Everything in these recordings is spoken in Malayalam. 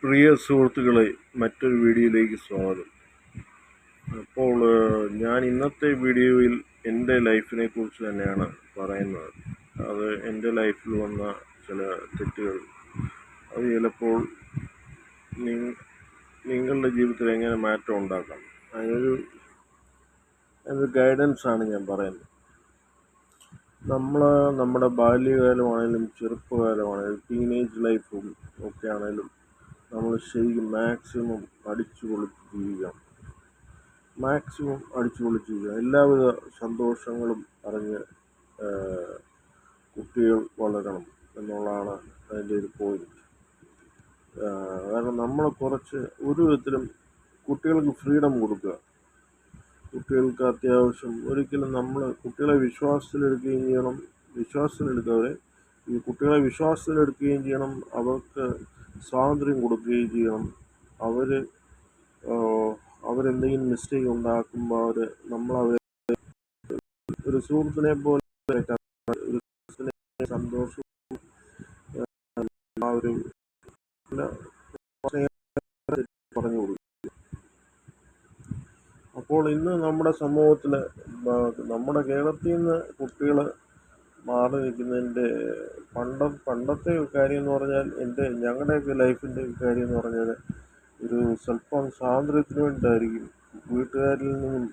പ്രിയ സുഹൃത്തുക്കളെ, മറ്റൊരു വീഡിയോയിലേക്ക് സ്വാഗതം. അപ്പോൾ ഞാൻ ഇന്നത്തെ വീഡിയോയിൽ എൻ്റെ ലൈഫിനെ കുറിച്ച് തന്നെയാണ് പറയുന്നത്. അത് എൻ്റെ ലൈഫിൽ വന്ന ചില തെറ്റുകൾ, അത് ചിലപ്പോൾ നിങ്ങളുടെ ജീവിതത്തിൽ എങ്ങനെ മാറ്റം ഉണ്ടാക്കാം, അതിനൊരു ഗൈഡൻസാണ് ഞാൻ പറയുന്നത്. നമ്മുടെ ബാല്യകാലമാണെങ്കിലും ചെറുപ്പകാലമാണെങ്കിലും ടീനേജ് ലൈഫും ഒക്കെ ആണെങ്കിലും നമ്മൾ ശരിക്കും മാക്സിമം അടിച്ചു പൊളിച്ച് ജീവിക്കണം. എല്ലാവിധ സന്തോഷങ്ങളും അറിഞ്ഞ് കുട്ടികൾ വളരണം എന്നുള്ളതാണ് അതിൻ്റെ ഒരു പോയിന്റ്. കാരണം നമ്മൾ ഒരു വിധത്തിലും കുട്ടികൾക്ക് ഫ്രീഡം കൊടുക്കുക. കുട്ടികൾക്ക് അത്യാവശ്യം ഒരിക്കലും നമ്മൾ കുട്ടികളെ വിശ്വാസത്തിലെടുക്കുകയും ചെയ്യണം. അവർക്ക് സ്വാതന്ത്ര്യം കൊടുക്കുകയും ചെയ്യണം. അവരെന്തെങ്കിലും മിസ്റ്റേക്ക് ഉണ്ടാക്കുമ്പോൾ നമ്മളവരെ ഒരു സുഹൃത്തിനെ പോലെ ഒരു സന്തോഷം പറഞ്ഞു കൊടുക്കും. അപ്പോൾ ഇന്ന് നമ്മുടെ സമൂഹത്തിൽ, നമ്മുടെ കേരളത്തിൽ നിന്ന് കുട്ടികൾ മാറി നിൽക്കുന്നതിൻ്റെ പണ്ടത്തെ കാര്യം എന്ന് പറഞ്ഞാൽ, ഞങ്ങളുടെയൊക്കെ ലൈഫിൻ്റെ കാര്യം എന്ന് പറഞ്ഞാൽ ഒരു സ്വല്പം സ്വാതന്ത്ര്യത്തിന് വേണ്ടിയിട്ടായിരിക്കും. വീട്ടുകാരിൽ നിന്നും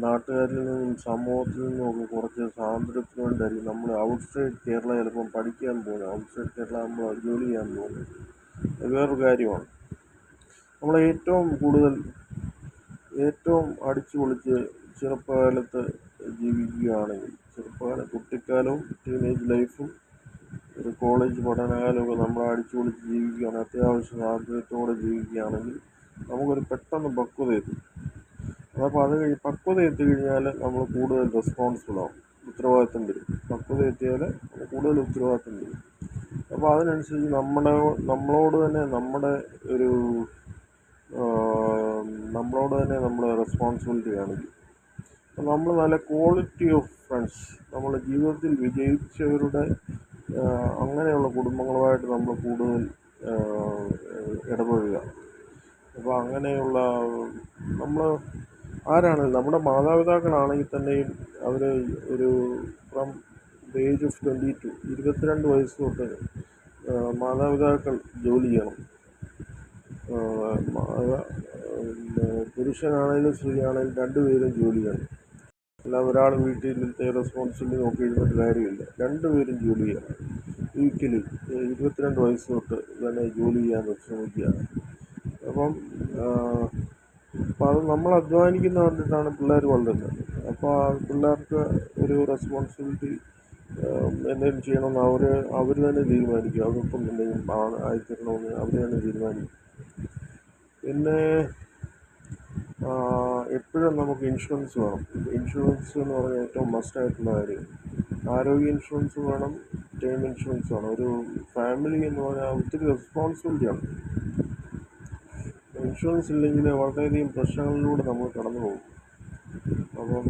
നാട്ടുകാരിൽ നിന്നും സമൂഹത്തിൽ നിന്നും ഒക്കെ കുറച്ച് സ്വാതന്ത്ര്യത്തിന് വേണ്ടിയിട്ടായിരിക്കും നമ്മൾ ഔട്ട്സൈഡ് കേരള ചിലപ്പം പഠിക്കാൻ പോകുന്നത്, ഔട്ട്സൈഡ് കേരള നമ്മൾ ജോലി ചെയ്യാൻ പോകുന്നത്. അത് വേറൊരു കാര്യമാണ്. നമ്മൾ ഏറ്റവും അടിച്ചു പൊളിച്ച് ചെറുപ്പകാലത്ത് ജീവിക്കുകയാണെങ്കിൽ, കുട്ടിക്കാലവും ടീനേജ് ലൈഫും ഒരു കോളേജ് പഠനകാലമൊക്കെ നമ്മൾ അടിച്ചു പൊളിച്ച് ജീവിക്കുകയാണെങ്കിൽ, അത്യാവശ്യം സ്വാതന്ത്ര്യത്തോടെ ജീവിക്കുകയാണെങ്കിൽ നമുക്കൊരു പെട്ടെന്ന് പക്വത എത്തും. അപ്പോൾ അത് പക്വത എത്തിക്കഴിഞ്ഞാൽ നമ്മൾ കൂടുതൽ റെസ്പോൺസിബിൾ ആവും, ഉത്തരവാദിത്തം വരും. പക്വത എത്തിയാൽ കൂടുതൽ ഉത്തരവാദിത്തം വരും. അപ്പോൾ അതിനനുസരിച്ച് നമ്മളോട് തന്നെ നമ്മൾ റെസ്പോൺസിബിലിറ്റി കാണിക്കും. അപ്പോൾ നമ്മൾ നല്ല ക്വാളിറ്റി ഓഫ് ഫ്രണ്ട്സ്, നമ്മുടെ ജീവിതത്തിൽ വിജയിച്ചവരുടെ അങ്ങനെയുള്ള കുടുംബങ്ങളുമായിട്ട് നമ്മൾ കൂടുതൽ ഇടപഴകുക. അപ്പോൾ അങ്ങനെയുള്ള ആരാണെങ്കിലും നമ്മുടെ മാതാപിതാക്കളാണെങ്കിൽ തന്നെയും അവർ ഫ്രം ദ ഏജ് ഓഫ് 22 വയസ്സ് തൊട്ട് മാതാപിതാക്കൾ ജോലി ചെയ്യണം. പുരുഷനാണെങ്കിലും സ്ത്രീയാണെങ്കിലും രണ്ടുപേരും ജോലി ചെയ്യണം. അല്ല ഒരാൾ വീട്ടിലത്തെ റെസ്പോൺസിബിലിറ്റി നോക്കി ഇരുന്നിട്ട് കാര്യമില്ല. രണ്ടുപേരും ജോലി ചെയ്യണം. വീക്കിലി 22 വയസ്സ് തൊട്ട് തന്നെ ജോലി ചെയ്യാൻ ശ്രമിക്കുക. അപ്പം അത് നമ്മൾ അധ്വാനിക്കുന്ന കണ്ടിട്ടാണ് പിള്ളേർ വളരുന്നത്. അപ്പോൾ ആ പിള്ളേർക്ക് ഒരു റെസ്പോൺസിബിലിറ്റി എന്തെങ്കിലും ചെയ്യണമെന്ന് അവർ തന്നെ തീരുമാനിക്കും. അവർക്കും എന്തെങ്കിലും ആയിത്തരണമെന്ന് അവർ തന്നെ തീരുമാനിക്കും. പിന്നെ എപ്പോഴും നമുക്ക് ഇൻഷുറൻസ് വേണം. ഇൻഷുറൻസ് എന്ന് പറഞ്ഞാൽ ഏറ്റവും മസ്റ്റായിട്ടുള്ള കാര്യം. ആരോഗ്യ ഇൻഷുറൻസ് വേണം, ടേം ഇൻഷുറൻസ് വേണം. ഒരു ഫാമിലി എന്ന് പറഞ്ഞാൽ ഒത്തിരി റെസ്പോൺസിബിലിറ്റിയാണ്. ഇൻഷുറൻസ് ഇല്ലെങ്കിൽ വളരെയധികം പ്രശ്നങ്ങളിലൂടെ നമ്മൾ കടന്നു പോകും. അപ്പം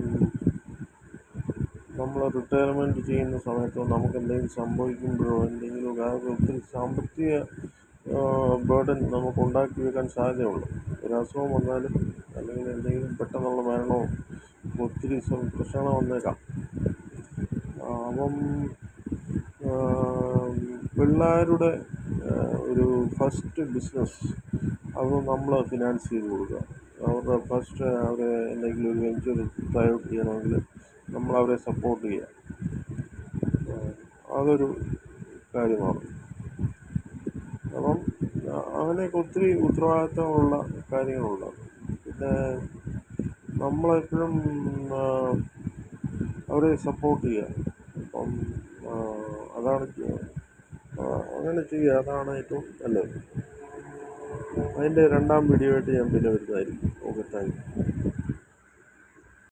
നമ്മൾ റിട്ടയർമെൻറ്റ് ചെയ്യുന്ന സമയത്തോ നമുക്ക് എന്തെങ്കിലും സംഭവിക്കുമ്പോഴോ ഒത്തിരി സാമ്പത്തിക ബേർഡൻ നമുക്ക് ഉണ്ടാക്കി വെക്കാൻ സാധ്യതയുള്ളൂ. ഒരു അസുഖം വന്നാലും അല്ലെങ്കിൽ എന്തെങ്കിലും പെട്ടെന്നുള്ള മരണമോ ഒത്തിരി പ്രശ്നങ്ങൾ വന്നേക്കാം. അപ്പം പിള്ളേരുടെ ഒരു ഫസ്റ്റ് ബിസിനസ് അത് നമ്മൾ ഫിനാൻസ് ചെയ്ത് കൊടുക്കുക. അവരെ എന്തെങ്കിലും ഒരു വെഞ്ചർ ട്രൈ ഔട്ട് ചെയ്യണമെങ്കിൽ നമ്മളവരെ സപ്പോർട്ട് ചെയ്യുക. അതൊരു കാര്യമാണ്. അപ്പം അങ്ങനെയൊക്കെ ഒത്തിരി ഉത്തരവാദിത്തമുള്ള കാര്യങ്ങളുണ്ട്. പിന്നെ നമ്മളെപ്പോഴും അവരെ സപ്പോർട്ട് ചെയ്യുക. അപ്പം അങ്ങനെ ചെയ്യുക, അതാണ് ഏറ്റവും നല്ലത്. അതിൻ്റെ രണ്ടാം വീഡിയോ ആയിട്ട് ഞാൻ പിന്നെ വരുന്നതായിരിക്കും. Okay, thank you.